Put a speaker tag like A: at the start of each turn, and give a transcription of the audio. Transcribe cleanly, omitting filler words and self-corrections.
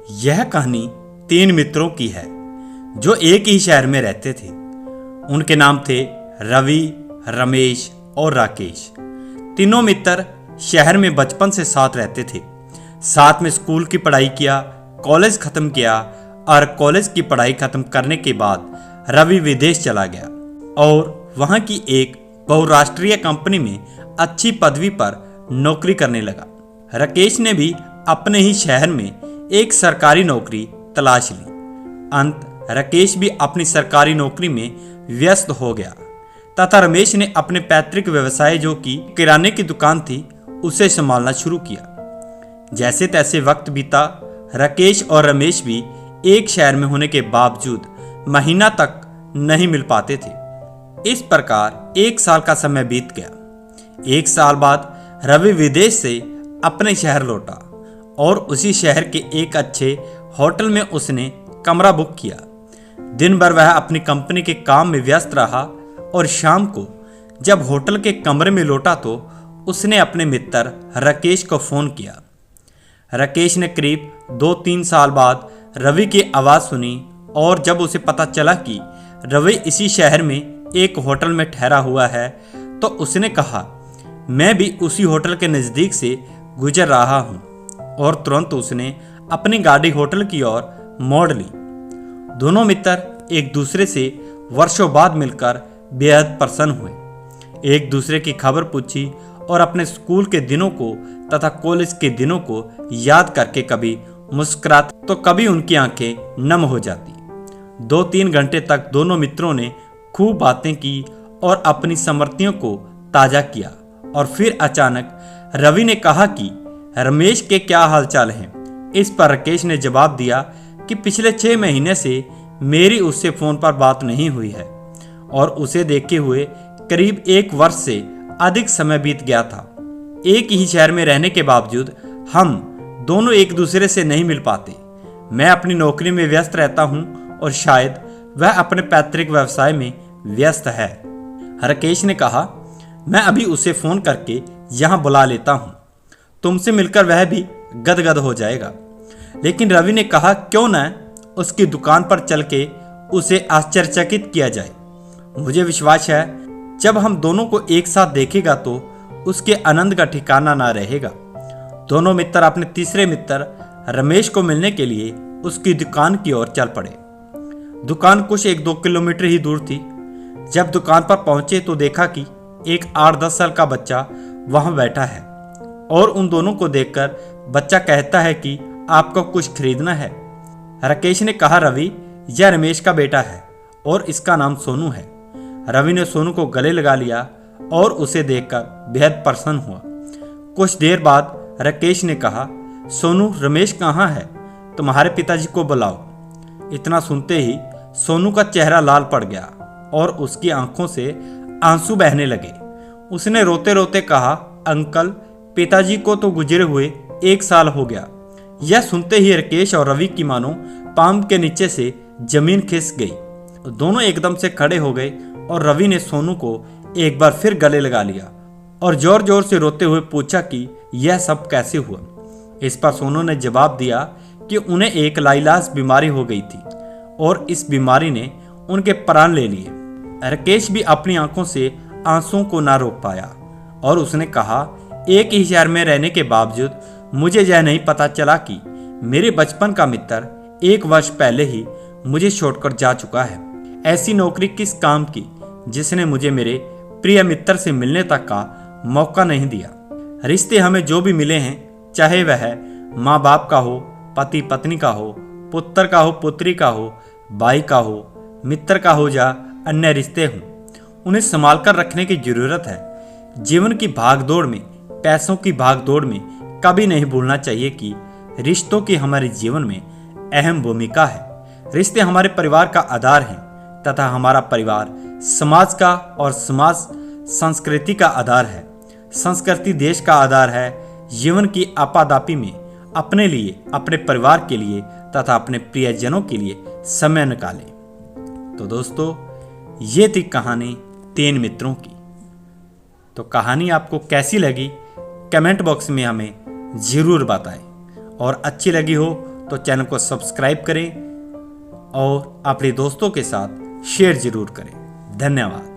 A: यह कहानी तीन मित्रों की है जो एक ही शहर में रहते थे। उनके नाम थे रवि, रमेश और राकेश। तीनों मित्र शहर में बचपन से साथ रहते थे। साथ में स्कूल की पढ़ाई किया, कॉलेज खत्म किया और कॉलेज की पढ़ाई खत्म करने के बाद रवि विदेश चला गया और वहां की एक बहुराष्ट्रीय कंपनी में अच्छी पदवी पर नौकरी करने लगा। राकेश ने भी अपने ही शहर में एक सरकारी नौकरी तलाश ली। अंत राकेश भी अपनी सरकारी नौकरी में व्यस्त हो गया तथा रमेश ने अपने पैतृक व्यवसाय जो कि किराने की दुकान थी उसे संभालना शुरू किया। जैसे तैसे वक्त बीता। राकेश और रमेश भी एक शहर में होने के बावजूद महीना तक नहीं मिल पाते थे। इस प्रकार एक साल का समय बीत गया। एक साल बाद रवि विदेश से अपने शहर लौटा और उसी शहर के एक अच्छे होटल में उसने कमरा बुक किया। दिन भर वह अपनी कंपनी के काम में व्यस्त रहा और शाम को जब होटल के कमरे में लौटा तो उसने अपने मित्र राकेश को फ़ोन किया। राकेश ने करीब 2-3 साल बाद रवि की आवाज़ सुनी और जब उसे पता चला कि रवि इसी शहर में एक होटल में ठहरा हुआ है तो उसने कहा, मैं भी उसी होटल के नज़दीक से गुजर रहा हूँ, और तुरंत उसने अपनी गाड़ी होटल की ओर मोड़ ली। दोनों मित्र एक दूसरे से वर्षों बाद मिलकर बेहद प्रसन्न हुए। एक दूसरे की खबर पूछी और अपने स्कूल के दिनों को तथा कॉलेज के दिनों को याद करके कभी मुस्कुराते तो कभी उनकी आंखें नम हो जाती। 2-3 घंटे तक दोनों मित्रों ने खूब बातें की और अपनी स्मृतियों को ताज़ा किया। और फिर अचानक रवि ने कहा कि रमेश के क्या हालचाल हैं। इस पर राकेश ने जवाब दिया कि पिछले 6 महीने से मेरी उससे फ़ोन पर बात नहीं हुई है और उसे देखे हुए करीब 1 वर्ष से अधिक समय बीत गया था। एक ही शहर में रहने के बावजूद हम दोनों एक दूसरे से नहीं मिल पाते। मैं अपनी नौकरी में व्यस्त रहता हूँ और शायद वह अपने पैतृक व्यवसाय में व्यस्त है। राकेश ने कहा, मैं अभी उसे फ़ोन करके यहाँ बुला लेता हूँ, तुमसे मिलकर वह भी गदगद हो जाएगा। लेकिन रवि ने कहा, क्यों न उसकी दुकान पर चल के उसे आश्चर्यचकित किया जाए। मुझे विश्वास है जब हम दोनों को एक साथ देखेगा तो उसके आनंद का ठिकाना ना रहेगा। दोनों मित्र अपने तीसरे मित्र रमेश को मिलने के लिए उसकी दुकान की ओर चल पड़े। दुकान कुछ 1-2 किलोमीटर ही दूर थी। जब दुकान पर पहुंचे तो देखा कि एक 8-10 साल का बच्चा वहां बैठा है और उन दोनों को देखकर बच्चा कहता है कि आपको कुछ खरीदना है। राकेश ने कहा, रवि, यह रमेश का बेटा है और इसका नाम सोनू है। रवि ने सोनू को गले लगा लिया और उसे देखकर बेहद प्रसन्न हुआ। कुछ देर बाद राकेश ने कहा, सोनू, रमेश कहाँ है? तुम्हारे पिताजी को बुलाओ। इतना सुनते ही सोनू का चेहरा लाल पड़ गया और उसकी आंखों से आंसू बहने लगे। उसने रोते रोते कहा, अंकल, पिताजी को तो गुजरे हुए 1 साल हो गया। यह सुनते ही राकेश और रवि की मानो पाम के नीचे से जमीन खिसक गई। दोनों एकदम से खड़े हो गए और रवि ने सोनू को एक बार फिर गले लगा लिया और जोर जोर से रोते हुए पूछा कि यह सब कैसे हुआ। इस पर सोनू ने जवाब दिया कि उन्हें एक लाइलाज बीमारी हो गई थी और इस बीमारी ने उनके प्राण ले लिए। राकेश भी अपनी आंखों से आंसुओं को ना रोक पाया और उसने कहा, एक ही शहर में रहने के बावजूद मुझे यह नहीं पता चला कि मेरे बचपन का मित्र 1 वर्ष पहले ही मुझे छोड़कर जा चुका है। ऐसी नौकरी किस काम की जिसने मुझे मेरे प्रिय मित्र से मिलने तक का मौका नहीं दिया। रिश्ते हमें जो भी मिले हैं, चाहे वह माँ बाप का हो, पति पत्नी का हो, पुत्र का हो, पुत्री का हो, भाई का हो, मित्र का हो या अन्य रिश्ते हों, उन्हें संभाल कर रखने की जरूरत है। जीवन की भागदौड़ में, पैसों की भागदौड़ में कभी नहीं भूलना चाहिए कि रिश्तों की हमारे जीवन में अहम भूमिका है। रिश्ते हमारे परिवार का आधार हैं तथा हमारा परिवार समाज का और समाज संस्कृति का आधार है। संस्कृति देश का आधार है। जीवन की आपादापी में अपने लिए, अपने परिवार के लिए तथा अपने प्रियजनों के लिए समय निकालें। तो दोस्तों, ये थी कहानी 3 मित्रों की। तो कहानी आपको कैसी लगी कमेंट बॉक्स में हमें ज़रूर बताएं और अच्छी लगी हो तो चैनल को सब्सक्राइब करें और अपने दोस्तों के साथ शेयर जरूर करें। धन्यवाद।